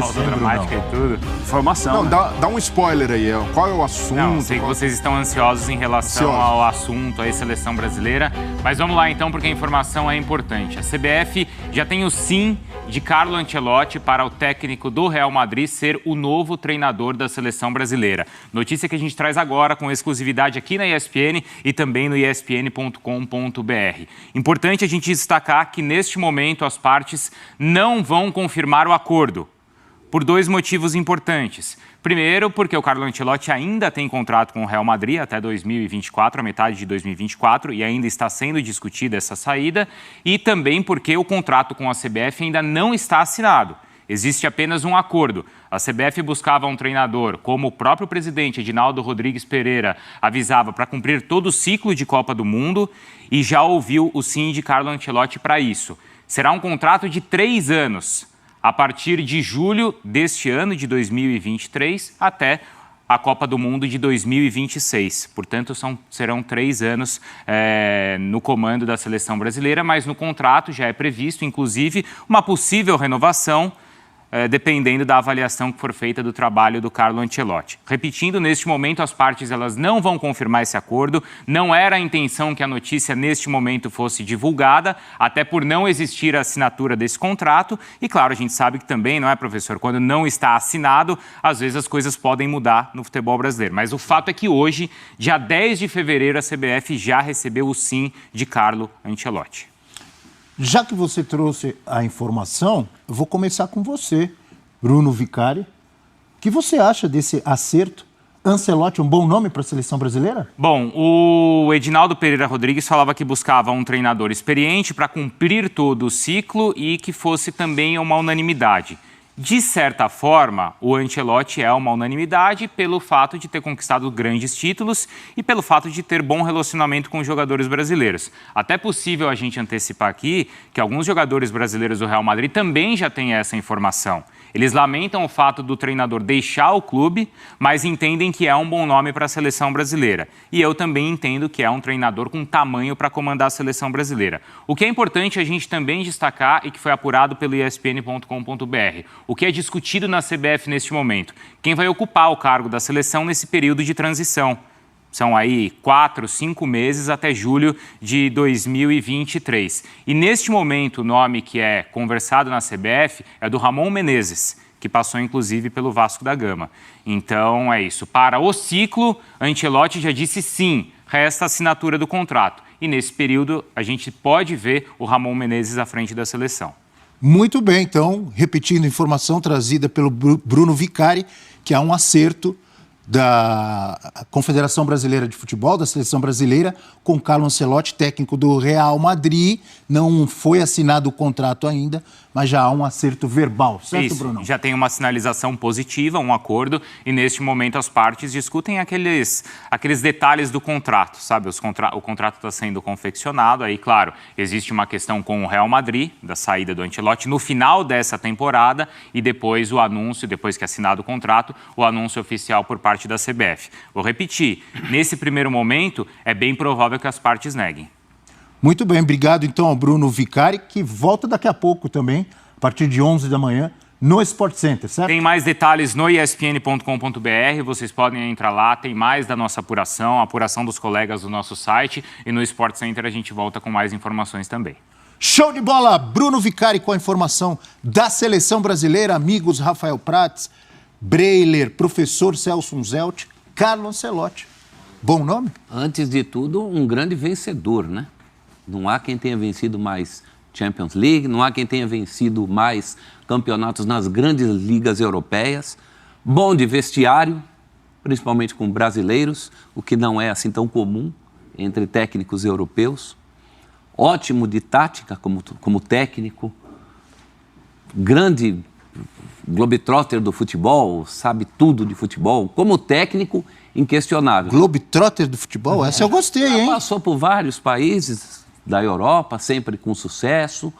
Pausa dramática e tudo. Informação. Não, né? dá um spoiler aí. Qual é o assunto? Não, sei que vocês estão ansiosos em relação ao assunto, à seleção brasileira. Mas vamos lá então, porque a informação é importante. A CBF já tem o sim de Carlo Ancelotti para o técnico do Real Madrid ser o novo treinador da seleção brasileira. Notícia que a gente traz agora com exclusividade aqui na ESPN e também no espn.com.br. Importante a gente destacar que neste momento as partes não vão confirmar o acordo, por dois motivos importantes. Primeiro, porque o Carlo Ancelotti ainda tem contrato com o Real Madrid até 2024, a metade de 2024, e ainda está sendo discutida essa saída. E também porque o contrato com a CBF ainda não está assinado. Existe apenas um acordo. A CBF buscava um treinador, como o próprio presidente Edinaldo Rodrigues Pereira avisava, para cumprir todo o ciclo de Copa do Mundo, e já ouviu o sim de Carlo Ancelotti para isso. Será um contrato de 3 anos. A partir de julho deste ano, de 2023, até a Copa do Mundo de 2026. Portanto, serão 3 anos no comando da seleção brasileira, mas no contrato já é previsto, inclusive, uma possível renovação, dependendo da avaliação que for feita do trabalho do Carlo Ancelotti. Repetindo, neste momento as partes elas não vão confirmar esse acordo, não era a intenção que a notícia neste momento fosse divulgada, até por não existir a assinatura desse contrato, e claro, a gente sabe que também, não é, professor, quando não está assinado, às vezes as coisas podem mudar no futebol brasileiro. Mas o fato é que hoje, dia 10 de fevereiro, a CBF já recebeu o sim de Carlo Ancelotti. Já que você trouxe a informação, eu vou começar com você, Bruno Vicari. O que você acha desse acerto? Ancelotti é um bom nome para a seleção brasileira? Bom, o Edinaldo Pereira Rodrigues falava que buscava um treinador experiente para cumprir todo o ciclo e que fosse também uma unanimidade. De certa forma, o Ancelotti é uma unanimidade pelo fato de ter conquistado grandes títulos e pelo fato de ter bom relacionamento com os jogadores brasileiros. Até é possível a gente antecipar aqui que alguns jogadores brasileiros do Real Madrid também já têm essa informação. Eles lamentam o fato do treinador deixar o clube, mas entendem que é um bom nome para a seleção brasileira. E eu também entendo que é um treinador com tamanho para comandar a seleção brasileira. O que é importante a gente também destacar e que foi apurado pelo espn.com.br. O que é discutido na CBF neste momento? Quem vai ocupar o cargo da seleção nesse período de transição? São aí 4, 5 meses até julho de 2023. E neste momento o nome que é conversado na CBF é do Ramon Menezes, que passou inclusive pelo Vasco da Gama. Então é isso. Para o ciclo, Ancelotti já disse sim, resta a assinatura do contrato. E nesse período a gente pode ver o Ramon Menezes à frente da seleção. Muito bem, então, repetindo a informação trazida pelo Bruno Vicari, que há um acerto da Confederação Brasileira de Futebol, da Seleção Brasileira, com Carlo Ancelotti, técnico do Real Madrid. Não foi assinado o contrato ainda, mas já há um acerto verbal, certo, isso, Bruno? Já tem uma sinalização positiva, um acordo, e neste momento as partes discutem aqueles detalhes do contrato, sabe? O contrato está sendo confeccionado, aí, claro, existe uma questão com o Real Madrid, da saída do Ancelotti, no final dessa temporada, e depois o anúncio, depois que é assinado o contrato, o anúncio oficial por parte da CBF. Vou repetir, nesse primeiro momento, é bem provável que as partes neguem. Muito bem, obrigado então ao Bruno Vicari, que volta daqui a pouco também, a partir de 11 da manhã, no Sport Center, certo? Tem mais detalhes no espn.com.br, vocês podem entrar lá, tem mais da nossa apuração, a apuração dos colegas do nosso site, e no Sport Center a gente volta com mais informações também. Show de bola! Bruno Vicari com a informação da seleção brasileira, amigos Rafael Prats, Breiler, professor Celso Zelt, Carlo Ancelotti. Bom nome? Antes de tudo, um grande vencedor, né? Não há quem tenha vencido mais Champions League, não há quem tenha vencido mais campeonatos nas grandes ligas europeias. Bom de vestiário, principalmente com brasileiros, o que não é assim tão comum entre técnicos europeus. Ótimo de tática como técnico. Grande globetrotter do futebol, sabe tudo de futebol. Como técnico, inquestionável. Globetrotter do futebol? Essa eu gostei, hein? Passou por vários países da Europa, sempre com sucesso.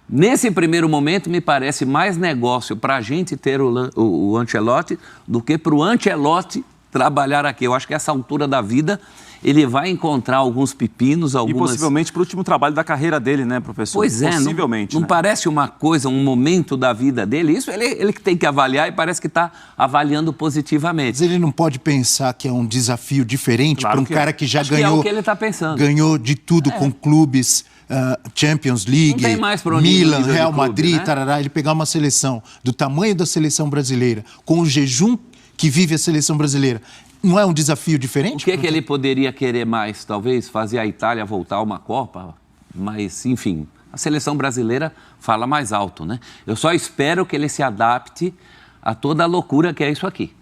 Nesse primeiro momento, me parece mais negócio para a gente ter o Ancelotti do que para o Ancelotti trabalhar aqui. Eu acho que essa altura da vida ele vai encontrar alguns pepinos, algumas... E possivelmente para o último trabalho da carreira dele, né, professor? Pois é, possivelmente, não parece uma coisa, um momento da vida dele? Isso ele que tem que avaliar e parece que está avaliando positivamente. Mas ele não pode pensar que é um desafio diferente para um cara que já ganhou... Que é o que ele está pensando. Ganhou de tudo com clubes, Champions League, Milan, Real Madrid, né? Tarará. Ele pegar uma seleção do tamanho da seleção brasileira, com o jejum que vive a seleção brasileira, não é um desafio diferente? O que ele poderia querer mais? Talvez fazer a Itália voltar a uma Copa? Mas, enfim, a seleção brasileira fala mais alto, né? Eu só espero que ele se adapte a toda a loucura que é isso aqui.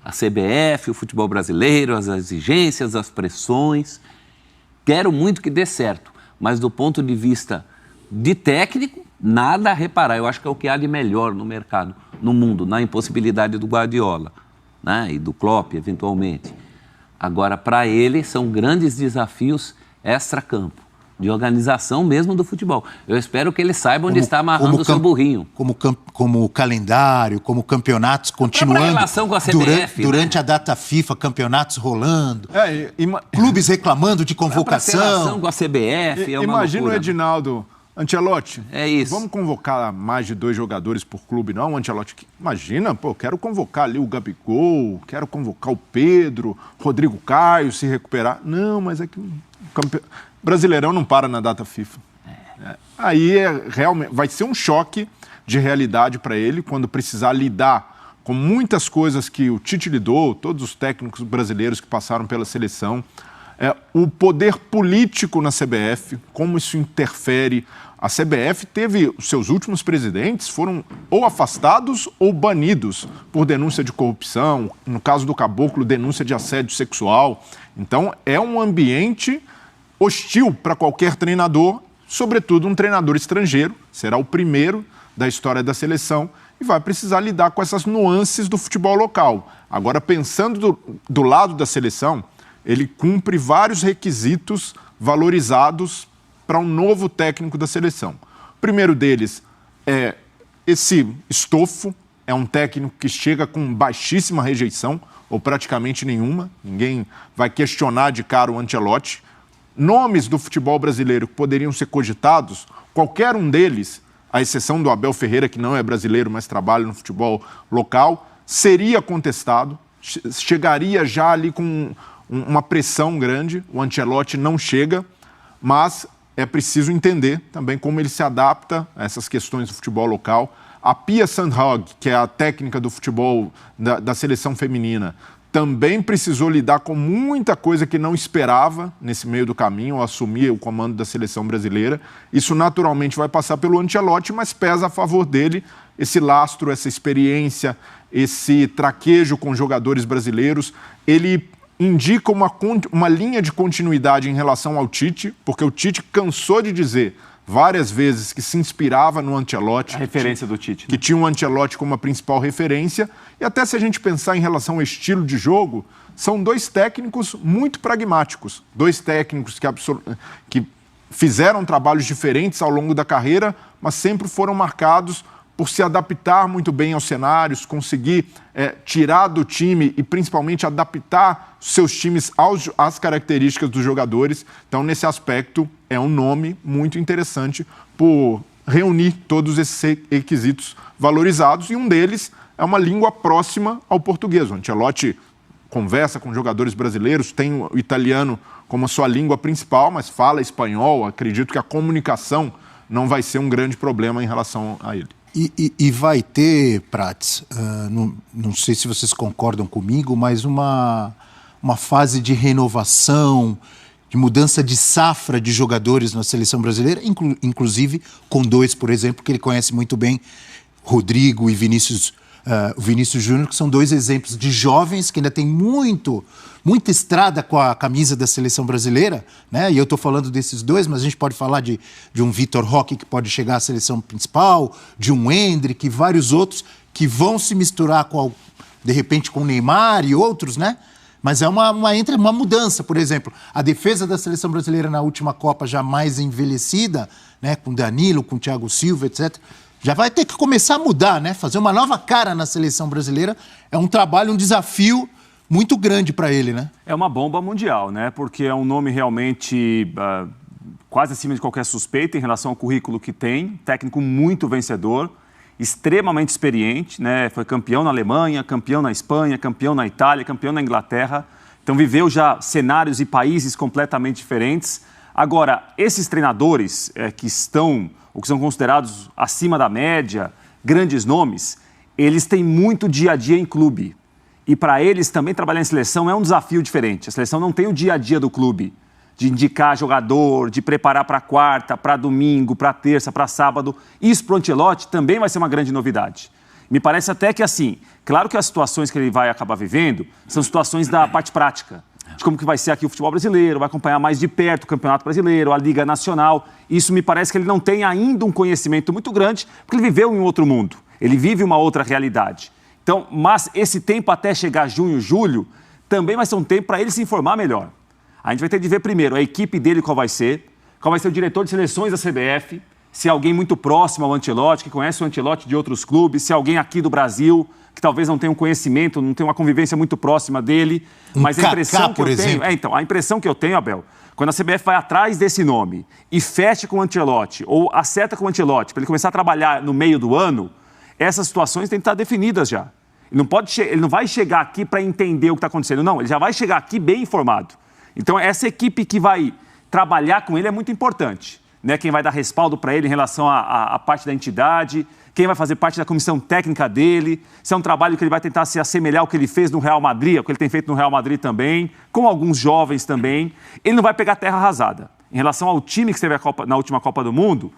A CBF, o futebol brasileiro, as exigências, as pressões. Quero muito que dê certo, mas do ponto de vista de técnico, nada a reparar. Eu acho que é o que há de melhor no mercado, no mundo, na impossibilidade do Guardiola, né? E do Klopp, eventualmente. Agora, para ele, são grandes desafios extra-campo, de organização mesmo do futebol. Eu espero que ele saiba onde está amarrando o seu burrinho. Como calendário, como campeonatos continuando. Relação com a CBF, durante a data FIFA, campeonatos rolando. Clubes reclamando de convocação. Relação com a CBF, Imagina o Edinaldo... Ancelotti, é isso. Vamos convocar mais de 2 jogadores por clube, não, Ancelotti? Imagina, quero convocar ali o Gabigol, quero convocar o Pedro, Rodrigo Caio, se recuperar. Não, mas é que o Brasileirão não para na data FIFA. Aí realmente vai ser um choque de realidade para ele quando precisar lidar com muitas coisas que o Tite lidou, todos os técnicos brasileiros que passaram pela seleção. O poder político na CBF, como isso interfere. A CBF teve, os seus últimos presidentes foram ou afastados ou banidos por denúncia de corrupção, no caso do Caboclo, denúncia de assédio sexual. Então, é um ambiente hostil para qualquer treinador, sobretudo um treinador estrangeiro, será o primeiro da história da seleção e vai precisar lidar com essas nuances do futebol local. Agora, pensando do lado da seleção, ele cumpre vários requisitos valorizados para um novo técnico da seleção. O primeiro deles é esse estofo, é um técnico que chega com baixíssima rejeição, ou praticamente nenhuma, ninguém vai questionar de cara o Ancelotti. Nomes do futebol brasileiro que poderiam ser cogitados, qualquer um deles, à exceção do Abel Ferreira, que não é brasileiro, mas trabalha no futebol local, seria contestado, chegaria já ali com uma pressão grande. O Ancelotti não chega, mas é preciso entender também como ele se adapta a essas questões do futebol local. A Pia Sandhag, que é a técnica do futebol da seleção feminina, também precisou lidar com muita coisa que não esperava nesse meio do caminho, ao assumir o comando da seleção brasileira. Isso naturalmente vai passar pelo Ancelotti, mas pesa a favor dele esse lastro, essa experiência, esse traquejo com jogadores brasileiros. Ele indica uma linha de continuidade em relação ao Tite, porque o Tite cansou de dizer várias vezes que se inspirava no Ancelotti. A referência do Tite. Que tinha o Ancelotti como a principal referência. E até se a gente pensar em relação ao estilo de jogo, são 2 técnicos muito pragmáticos. 2 técnicos que fizeram trabalhos diferentes ao longo da carreira, mas sempre foram marcados por se adaptar muito bem aos cenários, conseguir tirar do time e principalmente adaptar seus times às características dos jogadores. Então, nesse aspecto, é um nome muito interessante por reunir todos esses requisitos valorizados, e um deles é uma língua próxima ao português. O Ancelotti conversa com jogadores brasileiros, tem o italiano como a sua língua principal, mas fala espanhol. Acredito que a comunicação não vai ser um grande problema em relação a ele. E vai ter, Prats, não sei se vocês concordam comigo, mas uma fase de renovação, de mudança de safra de jogadores na seleção brasileira, inclusive com 2, por exemplo, que ele conhece muito bem, Rodrigo e Vinícius Júnior, que são 2 exemplos de jovens que ainda têm muita estrada com a camisa da seleção brasileira, né? E eu estou falando desses 2, mas a gente pode falar de um Vitor Roque que pode chegar à seleção principal, de um Endrick e vários outros que vão se misturar de repente com o Neymar e outros, né? Mas é uma mudança. Por exemplo, a defesa da seleção brasileira na última Copa já mais envelhecida, né? Com Danilo, com Thiago Silva, etc., já vai ter que começar a mudar, né? Fazer uma nova cara na seleção brasileira é um trabalho, um desafio muito grande para ele, né? É uma bomba mundial, né? Porque é um nome realmente quase acima de qualquer suspeita em relação ao currículo que tem. Técnico muito vencedor, extremamente experiente, né? Foi campeão na Alemanha, campeão na Espanha, campeão na Itália, campeão na Inglaterra. Então viveu já cenários e países completamente diferentes. Agora, esses treinadores que estão, ou que são considerados acima da média, grandes nomes, eles têm muito dia a dia em clube. E para eles também trabalhar em seleção é um desafio diferente. A seleção não tem o dia a dia do clube, de indicar jogador, de preparar para quarta, para domingo, para terça, para sábado. Isso para o Ancelotti também vai ser uma grande novidade. Me parece até que, assim, claro que as situações que ele vai acabar vivendo são situações da parte prática, de como que vai ser aqui o futebol brasileiro, vai acompanhar mais de perto o Campeonato Brasileiro, a Liga Nacional. Isso me parece que ele não tem ainda um conhecimento muito grande, porque ele viveu em outro mundo, ele vive uma outra realidade. Então, mas esse tempo até chegar junho, julho, também vai ser um tempo para ele se informar melhor. A gente vai ter de ver primeiro a equipe dele qual vai ser o diretor de seleções da CBF, se é alguém muito próximo ao Ancelotti, que conhece o Ancelotti de outros clubes, se é alguém aqui do Brasil, que talvez não tenha um conhecimento, não tenha uma convivência muito próxima dele. Mas a impressão que eu tenho, a impressão que eu tenho, Abel, quando a CBF vai atrás desse nome e fecha com o Ancelotti, ou acerta com o Ancelotti, para ele começar a trabalhar no meio do ano, essas situações têm que estar definidas já. Ele não vai chegar aqui para entender o que está acontecendo, não, ele já vai chegar aqui bem informado. Então, essa equipe que vai trabalhar com ele é muito importante, né? Quem vai dar respaldo para ele em relação à parte da entidade, quem vai fazer parte da comissão técnica dele, se é um trabalho que ele vai tentar se assemelhar ao que ele fez no Real Madrid, ao que ele tem feito no Real Madrid também, com alguns jovens também. Ele não vai pegar terra arrasada. Em relação ao time que esteve na última Copa do Mundo,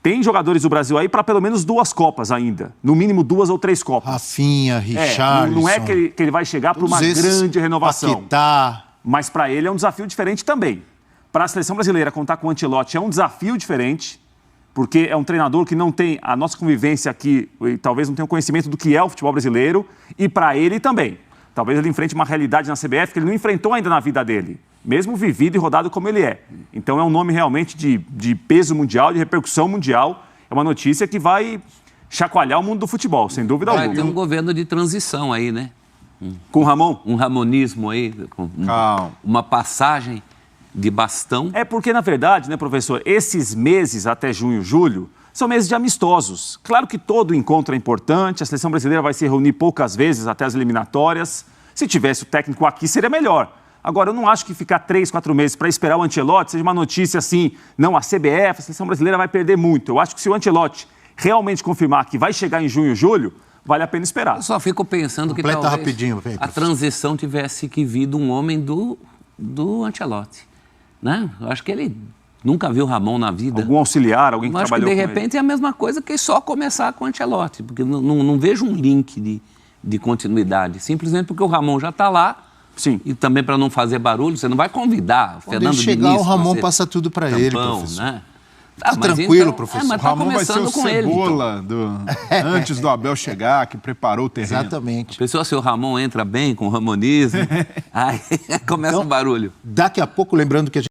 tem jogadores do Brasil aí para pelo menos 2 Copas ainda. No mínimo 2 ou 3 Copas. Rafinha, Richarlison. Não é que ele vai chegar para uma grande renovação. Paquetá. Mas para ele é um desafio diferente também. Para a seleção brasileira contar com o Ancelotti é um desafio diferente, porque é um treinador que não tem a nossa convivência aqui, e talvez não tenha o conhecimento do que é o futebol brasileiro, e para ele também. Talvez ele enfrente uma realidade na CBF que ele não enfrentou ainda na vida dele, mesmo vivido e rodado como ele é. Então é um nome realmente de peso mundial, de repercussão mundial. É uma notícia que vai chacoalhar o mundo do futebol, sem dúvida alguma. Vai ter um governo de transição aí, né? Com o Ramon? Um ramonismo aí, com uma passagem de bastão. É porque, na verdade, né, professor, esses meses até junho, julho, são meses de amistosos. Claro que todo encontro é importante, a seleção brasileira vai se reunir poucas vezes até as eliminatórias. Se tivesse o técnico aqui, seria melhor. Agora, eu não acho que ficar 3, 4 meses para esperar o Ancelotti seja uma notícia assim, não, a CBF, a seleção brasileira vai perder muito. Eu acho que se o Ancelotti realmente confirmar que vai chegar em junho, julho, vale a pena esperar. Eu só fico pensando que talvez rapidinho, a transição tivesse que vir de um homem do Ancelotti, né? Eu acho que ele nunca viu Ramon na vida. Algum auxiliar, alguém que trabalhou com ele. Acho que, de repente, é a mesma coisa que só começar com o Ancelotti, porque não vejo um link de continuidade, simplesmente porque o Ramon já está lá. Sim. E também para não fazer barulho, você não vai convidar o Fernando Diniz. Quando ele chegar, o Ramon passa tudo para ele, professor. Né? Tá tranquilo, professor. Mas o Ramon vai ser o Cebola antes do Abel chegar, que preparou o terreno. Exatamente. A pessoa, se o Ramon entra bem com o ramonismo, aí começa o barulho. Daqui a pouco, lembrando que a gente